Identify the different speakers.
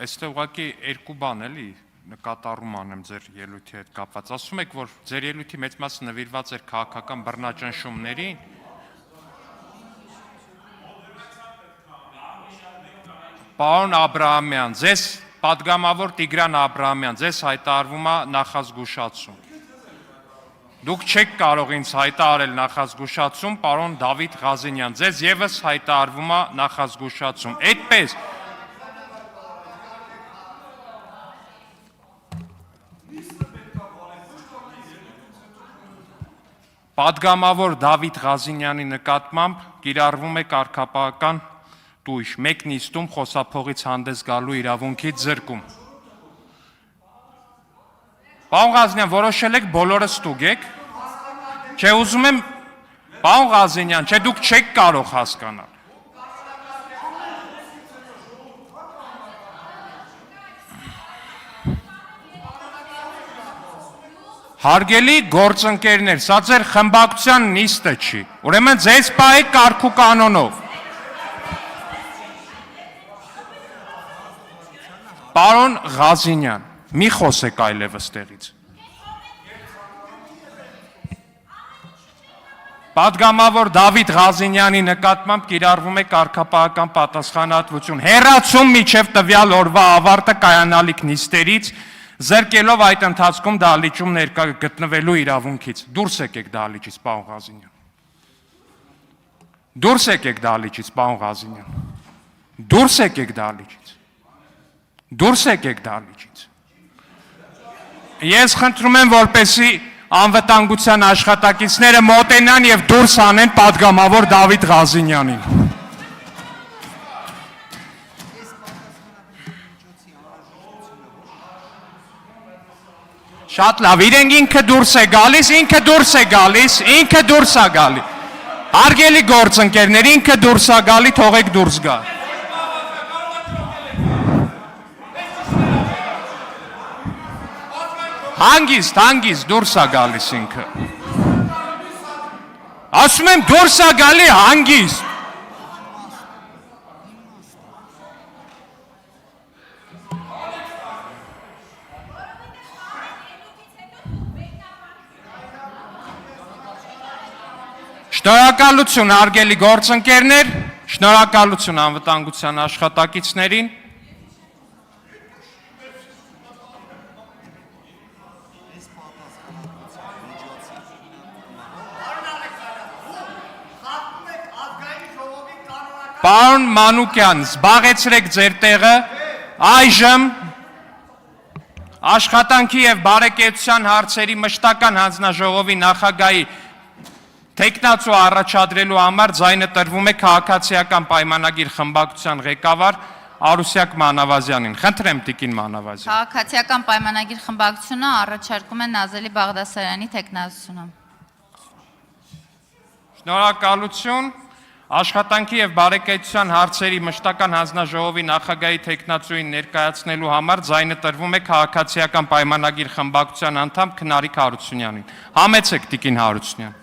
Speaker 1: Այստեղ ուղղակի երկու բան էլի նկատառում անեմ ձեր ելույթի հետ կապված։ Ասում եք, որ ձեր ելույթի մեծ մասը նվիրված էր քաղաքական բռնաճնշումներին։ Պարոն Աբրահամյան, ձեզ պատգամավոր Տիգրան Աբրահամյան, ձեզ հայտարարվում է նախազգուշացում։ Դուք չեք կարող ինձ հայտարարել նախազգուշացում, պարոն Դավիթ Ղազենյան, ձեզ եւս հայտարարվում է նախազգուշացում։ Այդպես Պատգամավոր Դավիթ Ղազենյանի նկատմամբ կիրառվում է կարգապահական տույժ, մեկ նիստում խոսափողից հանդես գալու իրավունքից զրկում։ Պարոն Ղազենյան, որոշել եք բոլորը ստուգեք։ Չէ, ուզում եմ, պարոն Ղազենյան, չէ, դուք չեք կարող հասկանալ։ Հարգելի գործընկերներ, սա ձեր խմբակցության նիստը չի, ուրեմն ձեզ պահեք կարգ ու կանոնով։ Պարոն Ղազենյան, մի խոսեք այլևս տեղից։ Պատգամավոր Դավիթ Ղազենյանի նկատմամբ կիրառվում է կարգապահական պատասխանատվություն, հեռացում մինչև տվյալ օրվա ավարտը կայանալիք նիստերից, զրկելով այդ ընթացքում դահլիճում ներկա գտնվելու իրավունքից։ Դուրս եկեք դահլիճից, պարոն Ղազենյան։ Դուրս եկեք դահլիճից, պարոն Ղազենյան։ Դուրս եկեք դահլիճից։ Դուրս եկեք դահլիճից։ Ես խնդրում եմ, որպեսզի անվտանգության աշխատակիցները մոտենան եւ դուրս անեն պատգամավոր Դավիթ Ղազենյանին։ Շատ լավ, իրենք ինքը դուրս է գալիս, ինքը դուրս է գալիս, ինքը դուրս է գալի։ Հարգելի գործընկերներ, ինքը դուրս է գալի, թողեք դուրս գա։ Հանգիստ դուրս է գալիս ինքը։ Ասում եմ դուրս է գալի հանգիստ։ Շնորհակալություն հարգելի գործընկերներ, շնորհակալություն անվտանգության աշխատակիցներին։ Պարոն Մանուկյան, զբաղեցրեք ձեր տեղը, այժմ աշխատանքի եւ բարեկեցության հարցերի մշտական հանձնաժողովի նախագահի թեկնածու առաջադրելու համար ձայնը տրվում է քաղաքացիական պայմանագիր խմբակցության ղեկավար Արուսյակ Մանավազյանին։ Խնդրեմ տիկին Մանավազյան։
Speaker 2: Քաղաքացիական պայմանագիր խմբակցությունը առաջարկում է Նազելի Բաղդասարյանի թեկնածությունը։
Speaker 1: Շնորհակալություն։ Աշխատանքի եւ բարեկեցության հարցերի մշտական հանձնաժողովի նախագահի թեկնածուին ներկայացնելու համար ձայնը տրվում է քաղաքացիական պայմանագիր խմբակցության անդամ Քնարիկ Հարությունյանին։ Համեցեք տիկին Հարությունյան։